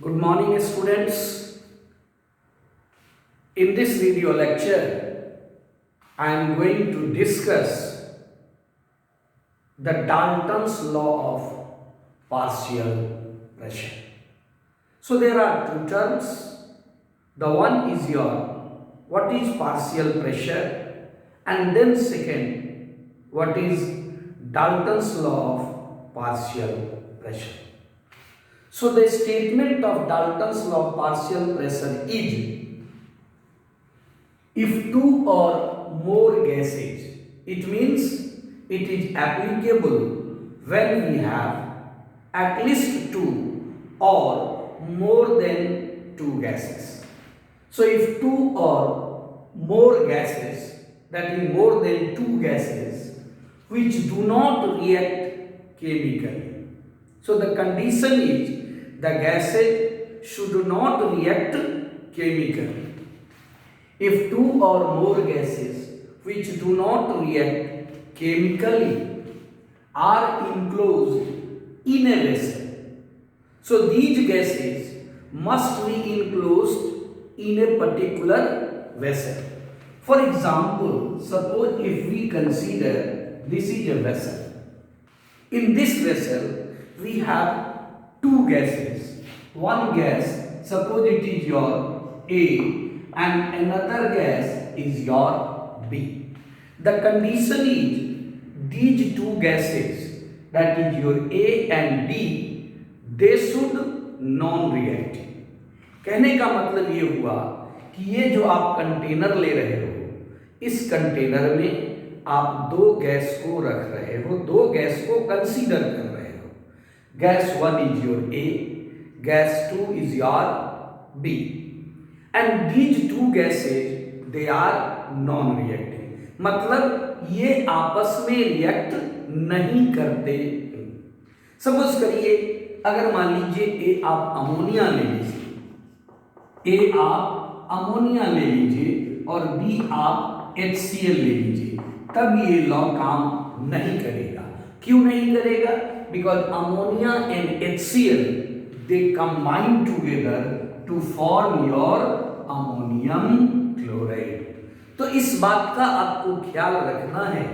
Good morning, students. In this video lecture, I am going to discuss the Dalton's law of partial pressure. So there are two terms. The one is your what is partial pressure, and then second, what is Dalton's law of partial pressure. So the statement of Dalton's law of partial pressure is, if two or more gases, it means it is applicable when we have at least two or more than two gases. So if two or more gases, that is more than two gases, which do not react chemically. So the condition is the gases should not react chemically. If two or more gases which do not react chemically are enclosed in a vessel, so these gases must be enclosed in a particular vessel. For example, suppose if we consider this is a vessel. In this vessel, we have two gases. One gas, suppose it is your A, and another gas is your B. The condition is these two gases, that is your A and B, they should non-react. कहने का मतलब ये हुआ कि ये जो आप container ले रहे हो, इस कंटेनर में आप दो गैस को रख रहे हो, दो गैस को कंसीडर कर रहे हो. Gas 1 is your A, gas 2 is your B, and these two gases they are non-reacting. मतलब ये आपस में रिएक्ट नहीं करते. सपोज करिए, अगर मान लीजिए ए आप अमोनिया ले लीजिए, ए आप अमोनिया ले लीजिए और बी आप HCl ले लीजिए, तब ये लॉ काम नहीं करेगा. क्यों नहीं करेगा? Because ammonia and HCl they combine together to form your ammonium chloride. तो इस बात का आपको ख्याल रखना है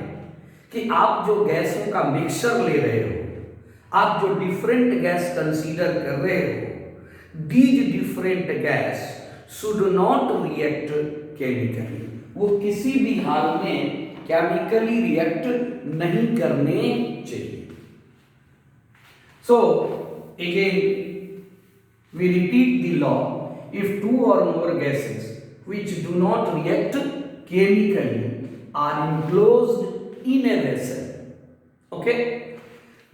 कि आप जो गैसों का मिक्सचर ले रहे हो, आप जो डिफरेंट गैस कंसीडर कर रहे हो, these different gas should not react chemically. वो किसी भी हाल में केमिकली रिएक्ट नहीं करने चाहिए. So again we repeat the law. If two or more gases which do not react chemically are enclosed in a vessel, okay,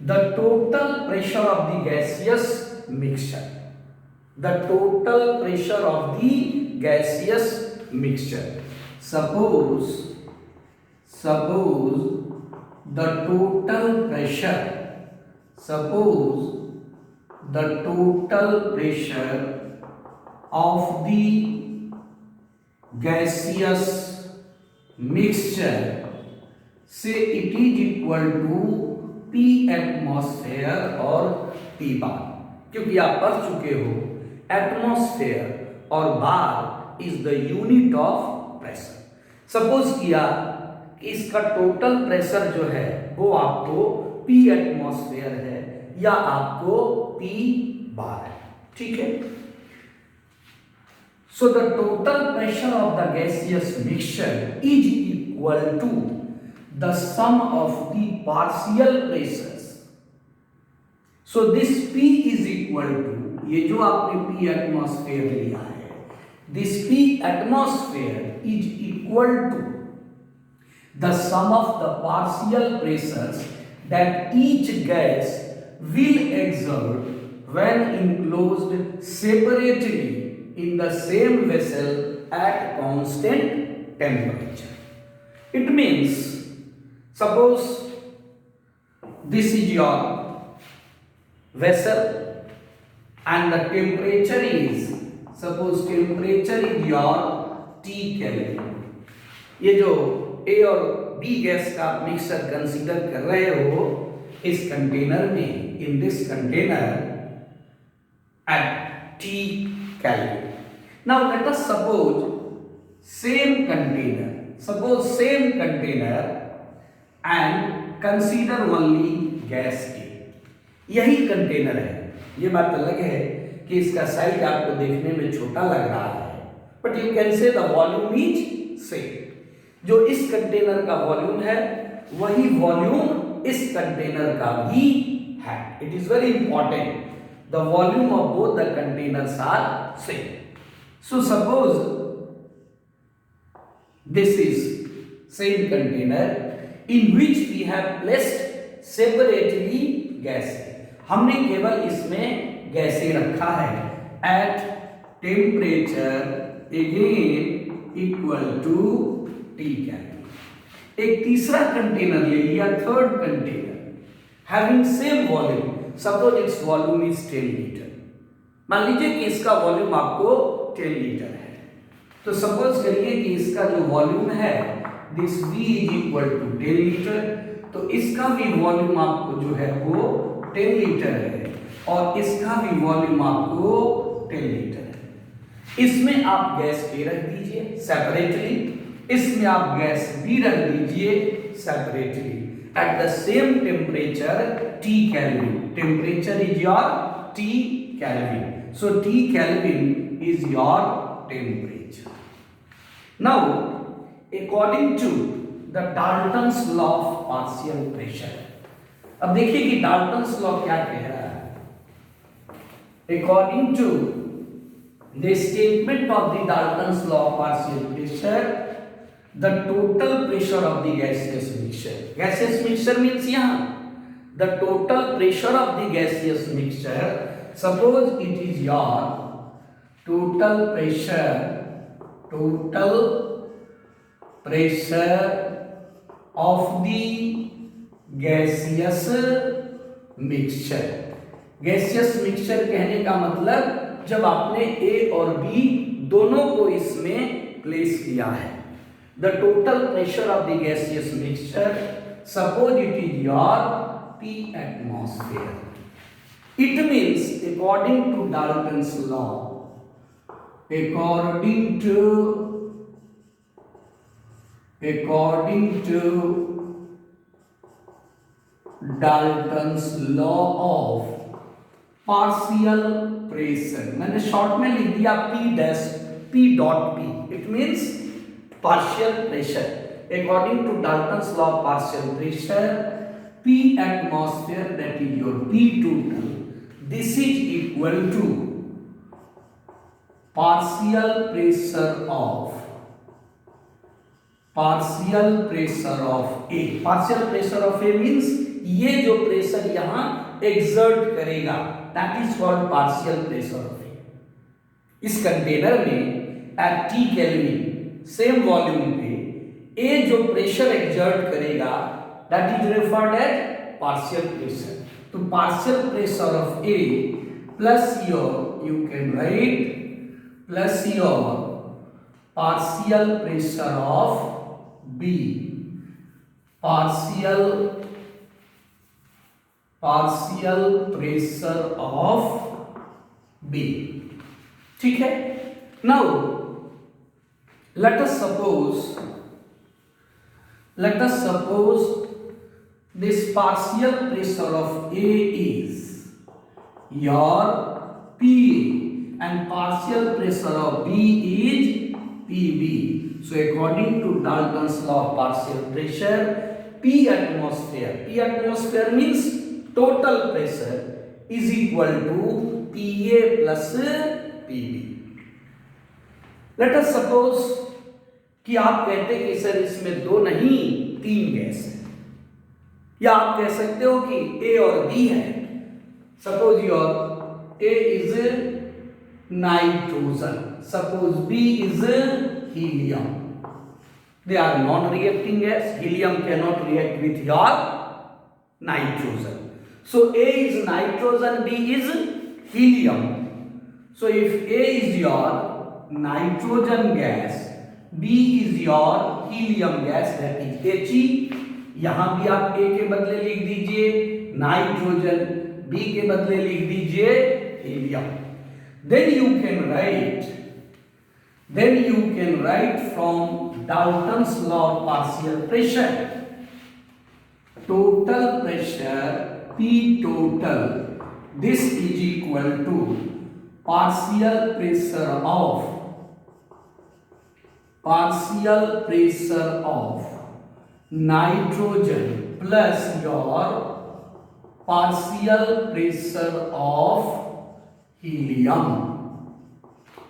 the total pressure of the gaseous mixture, the total pressure of the gaseous mixture, suppose the total pressure, suppose the total pressure of the gaseous mixture, say it is equal to P atmosphere or P bar. क्योंकि आप पढ़ चुके हो atmosphere और bar is the unit of pressure. Suppose किया कि इसका total pressure जो है वो आपको P एटमॉस्फेयर है या आपको P बार है. ठीक है. So the total pressure of the gaseous mixture is equal to the sum of the partial pressures. So this P is equal to, ये जो आपने P एटमॉस्फेयर लिया है, this P atmosphere is equal to the sum of the partial pressures that each gas will exert when enclosed separately in the same vessel at constant temperature. It means, suppose this is your vessel and the temperature is, suppose temperature is your T Kelvin. ये जो ए और B gas का mixture consider कर रहे हो इस container में, in this container at T Kelvin. Now let us suppose same container and consider only gas A. यही कंटेनर है, ये बात अलग है कि इसका साइज आपको देखने में छोटा लग रहा है, but you can say the volume is same. जो इस कंटेनर का वॉल्यूम है वही वॉल्यूम इस कंटेनर का भी है। It is very important, the volume of both the containers are same. So suppose this is same container in which we have placed separately gas। हमने केवल इसमें गैसें रखा है at temperature again equal to T Kelvin। एक तीसरा container ले लिया, third container having same volume, suppose its volume is 10 litre. मान लीजिए कि इसका वॉल्यूम आपको 10 लीटर है, तो सपोज करिए कि इसका जो वॉल्यूम है this V is equal to 10 litre, तो इसका भी वॉल्यूम आपको जो है वो 10 लीटर है और इसका भी वॉल्यूम आपको 10 लीटर है। इसमें आप गैस A रख दीजिए सेपरेटली, इसमें आप गैस B रख दीजिए separately at the same temperature T Kelvin। Temperature is your T Kelvin, so T Kelvin is your temperature। Now according to the Dalton's law of partial pressure, अब देखिए कि Dalton's law क्या कह रहा है। According to the statement of the Dalton's law of partial pressure, the total pressure of the gaseous mixture, gaseous mixture means यहाँ the total pressure of the gaseous mixture, suppose it is your total pressure of the gaseous mixture। gaseous mixture कहने का मतलब जब आपने A और B दोनों को इसमें प्लेस किया है। the total pressure of the gaseous mixture, suppose it is your P atmosphere। it means according to Dalton's law, according to Dalton's law of partial pressure, मैंने शॉर्ट में लिख दिया P dot P, it means partial pressure। according to Dalton's law of partial pressure, P atmosphere, that is your P total, this is equal to partial pressure of A। partial pressure of A means ये जो pressure यहां exert करेगा, that is called partial pressure of A। इस container में at T Kelvin same volume पे A जो pressure exert करेगा that is referred as partial pressure. तो partial pressure of A plus your you can write plus your partial pressure of B, partial pressure of B। ठीक है। Now let us suppose this partial pressure of A is your PA and partial pressure of B is PB। So according to Dalton's law of partial pressure, P atmosphere means total pressure is equal to PA plus PB। Let us suppose कि आप कहते कि sir इसमें दो नहीं 3 gas है, या आप कह सकते हो कि A और B है। Suppose your A is nitrogen, suppose B is helium। They are non-reacting gas. Helium cannot react with your nitrogen. So A is nitrogen, B is helium. So if A is your nitrogen gas, B is your helium gas, that is He। यहां भी आप A के बदले लिख दीजिए nitrogen, B के बदले लिख दीजिए helium. then you can write from Dalton's law of partial pressure. Total pressure P total, this is equal to partial pressure of nitrogen plus your partial pressure of helium,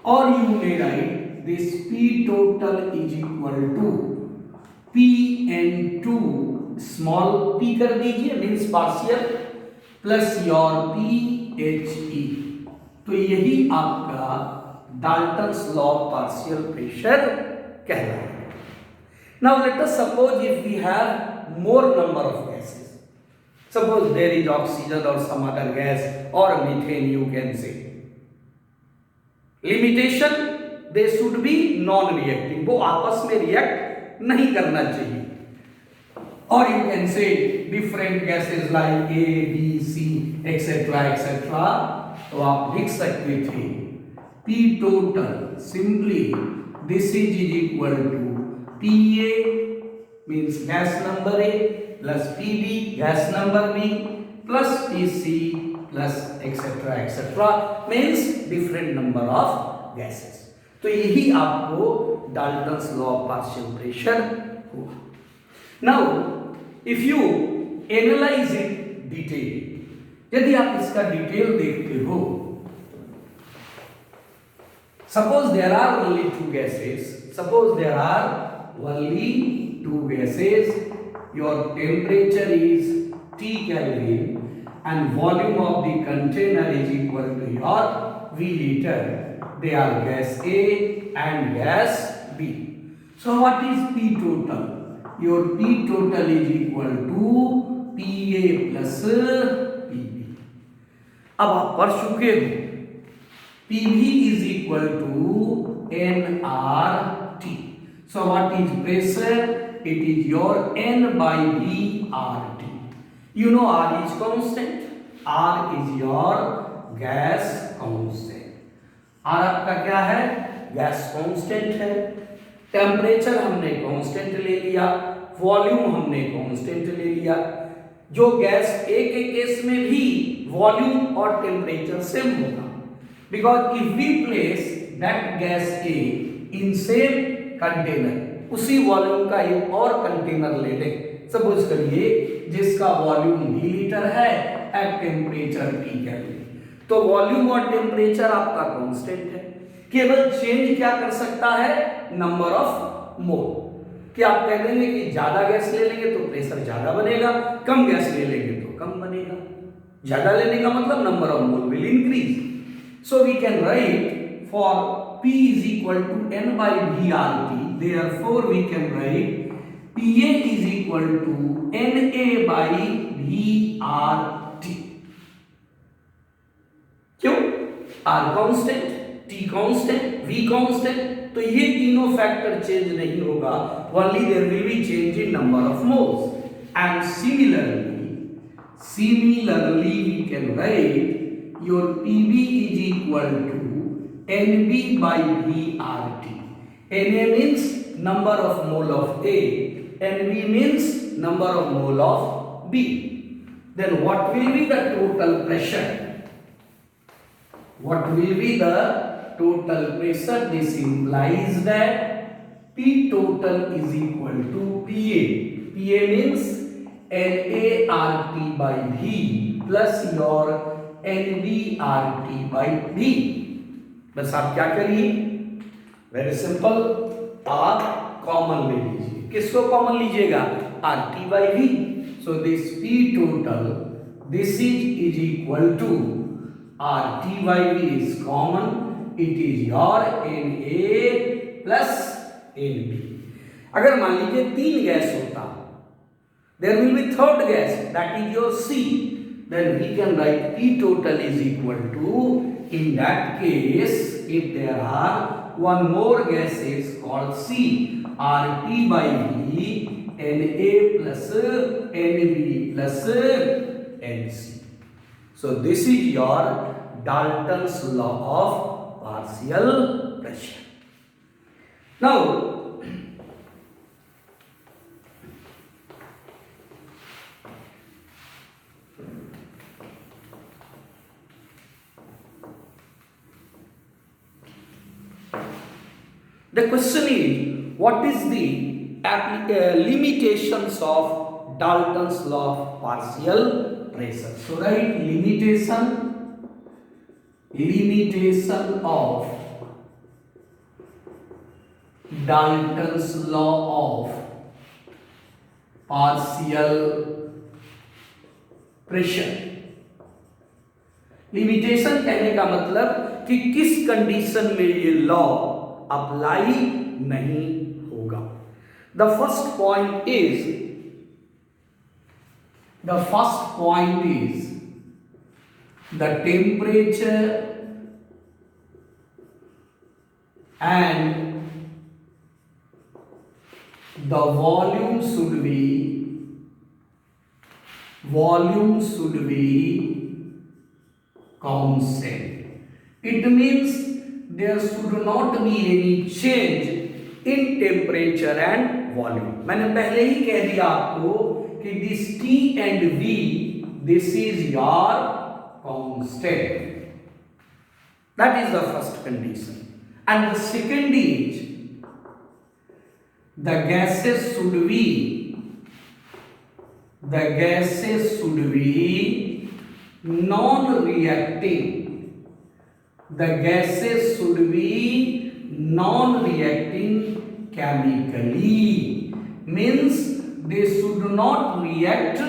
or you may write this P total is equal to Pn2 small p कर दीजिए means partial plus your PHE। तो यही आपका Dalton's law of partial pressure कहलाएगा। Now let us suppose if we have more number of gases. Suppose there is oxygen or some other gas or methane, you can say. Limitation, they should be non-reacting. वो आपस में react नहीं करना चाहिए. Or you can say different gases like A, B, C, etc. etc. तो आप लिख सकते थे P total simply this is equal to PA means gas number A plus PB gas number B plus PC plus etc. etc. means different number of gases. तो यही आपको Dalton's law of partial pressure हुआ. Now if you analyze it detail, यदि आप इसका detail देखते हो, suppose there are only two gases, your temperature is T Kelvin and volume of the container is equal to your V liter. They are gas A and gas B. So what is P total? Your P total is equal to PA plus PB. अब आप पढ़ चुके हो PV is equal to nRT. So what is pressure? It is your N by V RT. You know R is constant. R is your gas constant. R आपका क्या है? Gas constant है. Temperature हमने कांस्टेंट ले लिया, volume हमने constant ले लिया. जो गैस ए के केस में भी वॉल्यूम और टेम्परेचर सेम होगा, because if we place that gas A in same container, उसी वॉल्यूम का एक और कंटेनर ले लें, सपोज करिए जिसका वॉल्यूम V लीटर है एट टेम्परेचर T केल्विन, तो वॉल्यूम और टेम्परेचर आपका कांस्टेंट है. केवल चेंज क्या कर सकता है? Number of mole. कि आप कह देंगे कि ज्यादा गैस ले लेंगे तो प्रेशर ज्यादा बनेगा, कम गैस ले लेंगे तो कम बनेगा. ज्यादा लेने का मतलब number of mole will increase. So we can write for P is equal to N by V RT. Therefore we can write PA is equal to NA by V RT. क्यों? R constant, T constant, V constant. तो ये तीनों factor change नहीं होगा, only there will be change in number of moles. And similarly we can write your PB is equal to NB by V RT. Na means number of mole of A, NB means number of mole of B. Then what will be the total pressure? What will be the total pressure? This implies that P total is equal to PA. PA means NART by V plus your NBRT by V. बस आप क्या करिए? Very simple, आप common ले लीजिए. किसको common लीजिएगा? RT by V. So this P total, this is equal to RT by V is common. It is your Na plus Nb. अगर मान लीजिए तीन गैस होता, there will be third gas, that is your C. Then we can write P total is equal to, in that case, if there are one more gas is called C, RT by V, Na plus Nb plus Nc. So this is your Dalton's law of partial pressure. Now, the question is, what is the limitations of Dalton's law of partial pressure? So write limitation of Dalton's law of partial pressure. Limitation कहने का मतलब कि किस condition में ये law apply नहीं होगा. The first point is the temperature and the volume should be constant. It means there should not be any change in temperature and volume. मैंने पहले ही कह दिया आपको कि this T and V, this is your constant. That is the first condition. And the second is the gases should be non-reacting. The gases should be non-reacting chemically. Means they should not react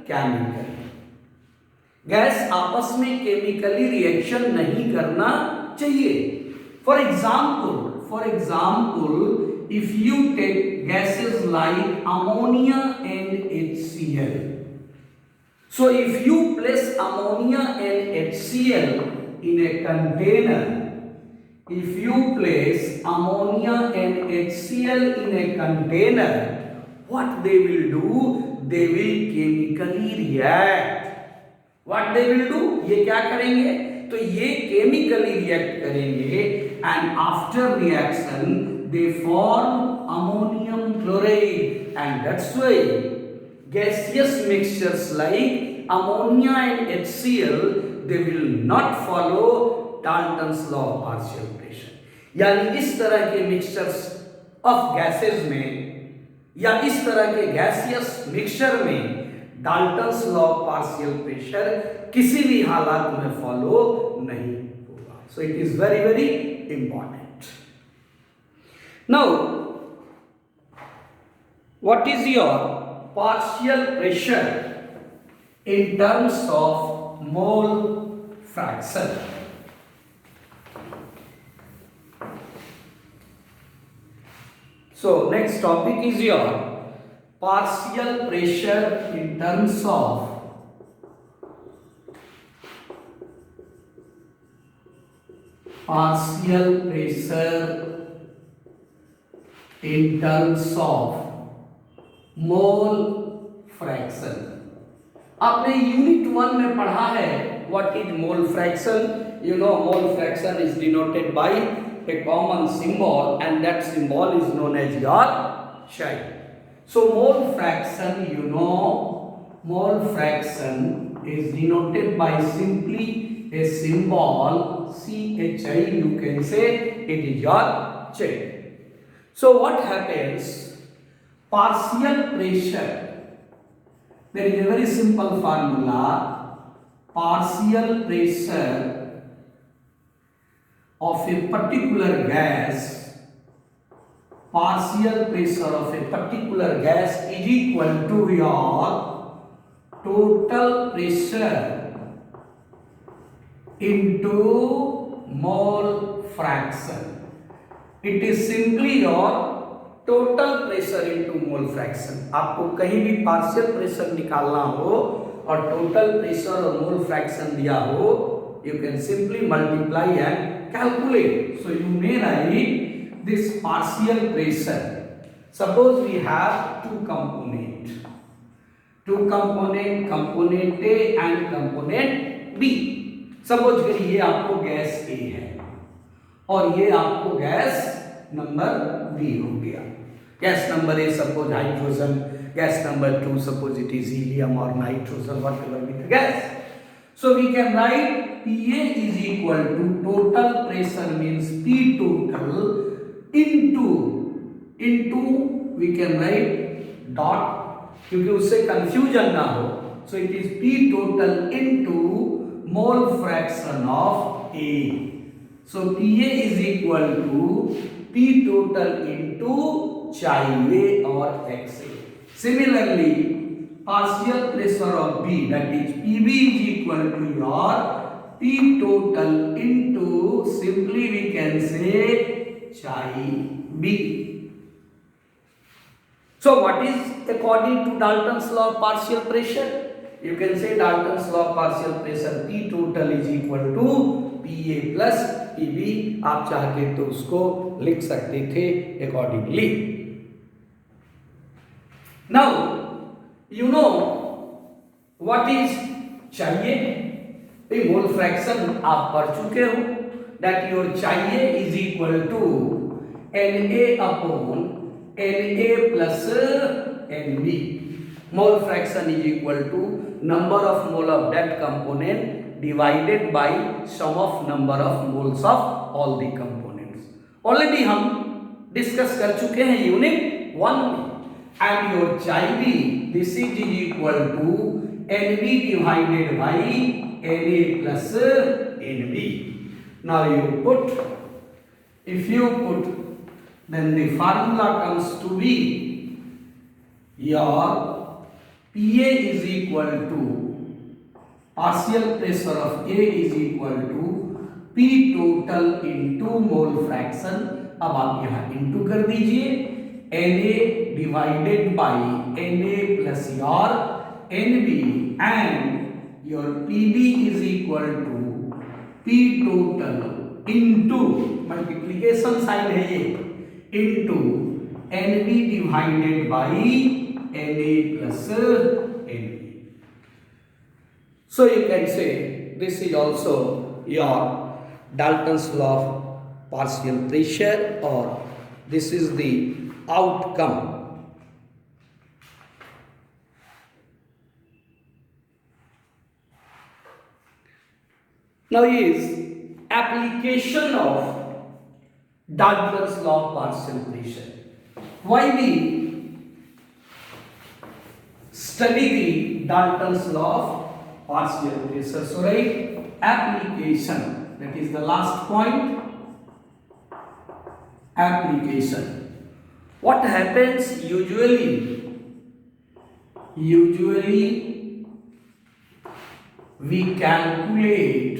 chemically. Gas आपस में chemically reaction नहीं करना चाहिए. For example, if you take gases like ammonia and HCl. So if you place ammonia and HCl in a container, what they will do? They will chemically react. What they will do? ये क्या करेंगे? तो ये chemically react करेंगे and after reaction they form ammonium chloride, and that's why gaseous mixtures like ammonia and HCl, they will not follow Dalton's law of partial pressure. यानी इस तरह के मिक्सचर्स ऑफ गैसेस में या इस तरह के गैसियस मिक्सचर में Dalton's law of partial pressure किसी भी हालात में फॉलो नहीं होगा. So it is very very important. Now what is your partial pressure in terms of mole fraction? So next topic is your partial pressure in terms of mole fraction. आपने unit 1 में पढ़ा है what is mole fraction. You know mole fraction is denoted by a common symbol, and that symbol is known as your chi. So mole fraction, you know, mole fraction is denoted by simply a symbol chi. You can say it is your chi. So what happens? Partial pressure, there is a very simple formula. Partial pressure of a particular gas, is equal to your total pressure into mole fraction. It is simply your total pressure into mole fraction. आपको कहीं भी partial pressure निकालना हो और total pressure और mole fraction दिया हो, you can simply multiply and calculate. So you may write this partial pressure. Suppose we have two component, component A and component B. Suppose करिए ये आपको गैस ए है और ये आपको गैस नंबर बी हो गया। Gas number A suppose hydrogen, gas number 2 suppose it is helium or nitrogen, whatever be the gas. So we can write PA is equal to total pressure means P total into we can write dot क्योंकि उससे confusion ना हो. So it is P total into mole fraction of A. So PA is equal to P total into chi A or XA. Similarly, partial pressure of B, that is PB is equal to your P total into, simply we can say chi B. So what is according to Dalton's law of partial pressure? You can say Dalton's law of partial pressure P total is equal to PA plus PB. आप चाहते तो उसको लिख सकते थे accordingly. Now, you know what is चाहिए? Mole fraction आप पढ़ चुके हो, that your चाहिए is equal to Na upon Na plus Nb. Mole fraction is equal to number of mole of that component divided by sum of number of moles of all the components. Already हम discuss कर चुके हैं unit 1 में. And your chi B, this is equal to Nb divided by Na plus Nb. Now you put, if you put, then the formula comes to be your PA is equal to partial pressure of A is equal to P total into mole fraction. अब आप यहाँ into कर दीजिए Na divided by Na plus your Nb and your Pb is equal to P total into multiplication sign है ये into Nb divided by Na plus Nb. So you can say this is also your Dalton's law of partial pressure, or this is the outcome. Now is application of Dalton's law of partial pressure. Why we study the Dalton's law of partial pressure? So right, application, that is the last point. Application. What happens usually we calculate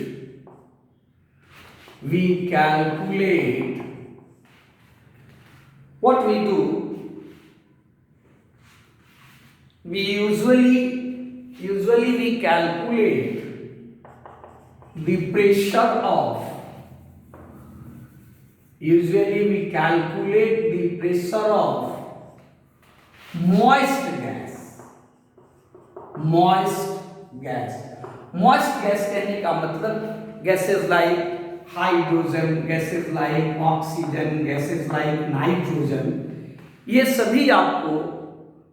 what we do, we usually we calculate the pressure of moist gas कहने का मतलब gases like hydrogen, gases like oxygen, gases like nitrogen, ये सभी आपको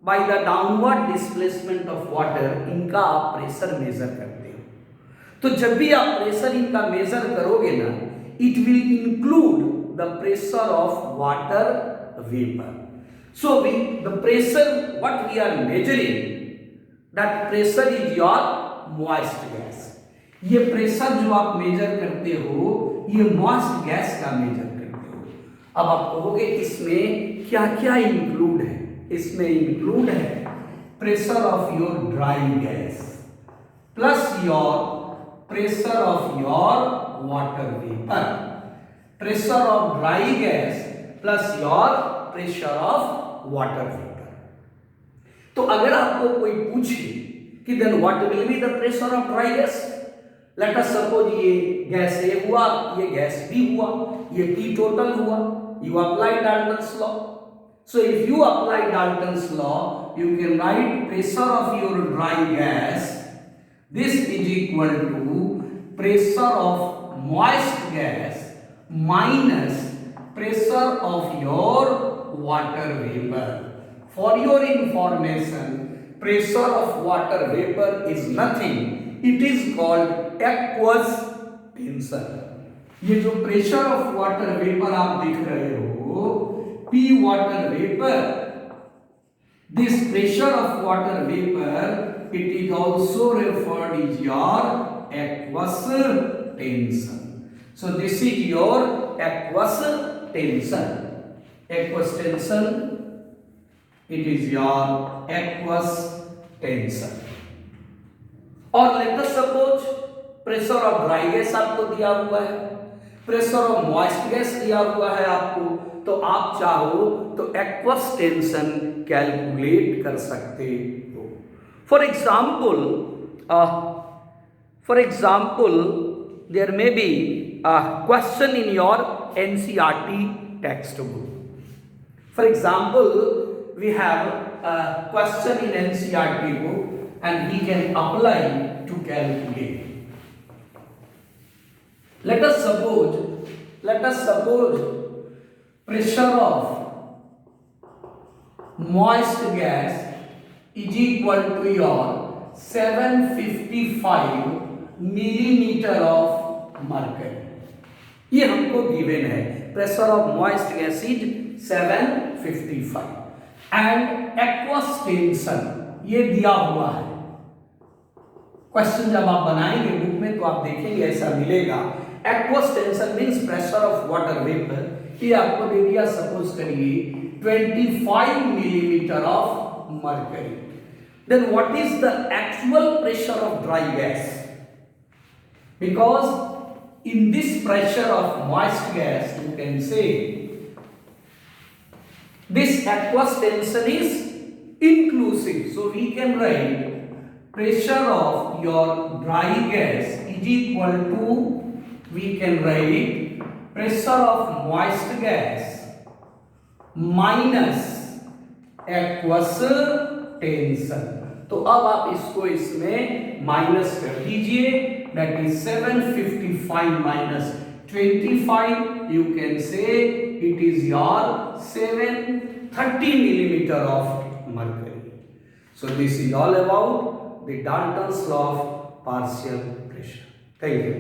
by the downward displacement of water इनका आप pressure measure करते हो. तो जब भी आप प्रेशर इनका मेजर करोगे ना, it will include the pressure of water vapour. So the pressure what we are measuring, that pressure is your moist gas. ये प्रेशर जो आप मेजर करते हो, ये मॉइस्ट गैस का मेजर करते हो. अब आप कहोगे इसमें क्या क्या इंक्लूड है? इसमें इंक्लूड है pressure of your dry gas plus your pressure of your water vapour. Pressure of dry gas plus your pressure of water vapour. तो अगर आपको कोई पूछे कि then what will be the pressure of dry gas, let us suppose ये gas A हुआ, ये gas B हुआ, ये T टोटल हुआ. You apply Dalton's law. So if you apply Dalton's law, you can write pressure of your dry gas, this is equal to pressure of moist gas minus pressure of your water vapor. For your information, pressure of water vapor is nothing, it is called aqueous tension. ये जो pressure of water vapour आप देख रहे हो, P water vapour, this pressure of water vapour it is also referred is your aqueous tension. So this is your aqueous tension. Aqueous tension, it is your aqueous tension. और let us suppose pressure of dry gas आपको दिया हुआ है, pressure of moist gas दिया हुआ है आपको, तो आप चाहो तो एक्वस टेंशन कैलकुलेट कर सकते हो. For example there may be question in your NCERT text book. For example, we have a question in NCERT book and we can apply to calculate. Let us suppose pressure of moist gas is equal to your 755 millimeter of mercury. ये हमको given है, pressure of moist gas is 755 and aqueous tension ये दिया हुआ है. Question जब आप बनाएंगे बुक में तो आप देखेंगे ऐसा मिलेगा. Aqueous tension means pressure of water vapour, ये आपको दे दिया सपोज करिए 25 millimetre of mercury. Then what is the actual pressure of dry gas? Because in this pressure of moist gas you can say this aqueous tension is inclusive, so we can write pressure of your dry gas is equal to, we can write pressure of moist gas minus aqueous tension. तो अब आप इसको इसमें minus कर दीजिए, that is 755 minus 25, you can say it is your 730 millimeter of mercury. So this is all about the Dalton's law of partial pressure. Thank you.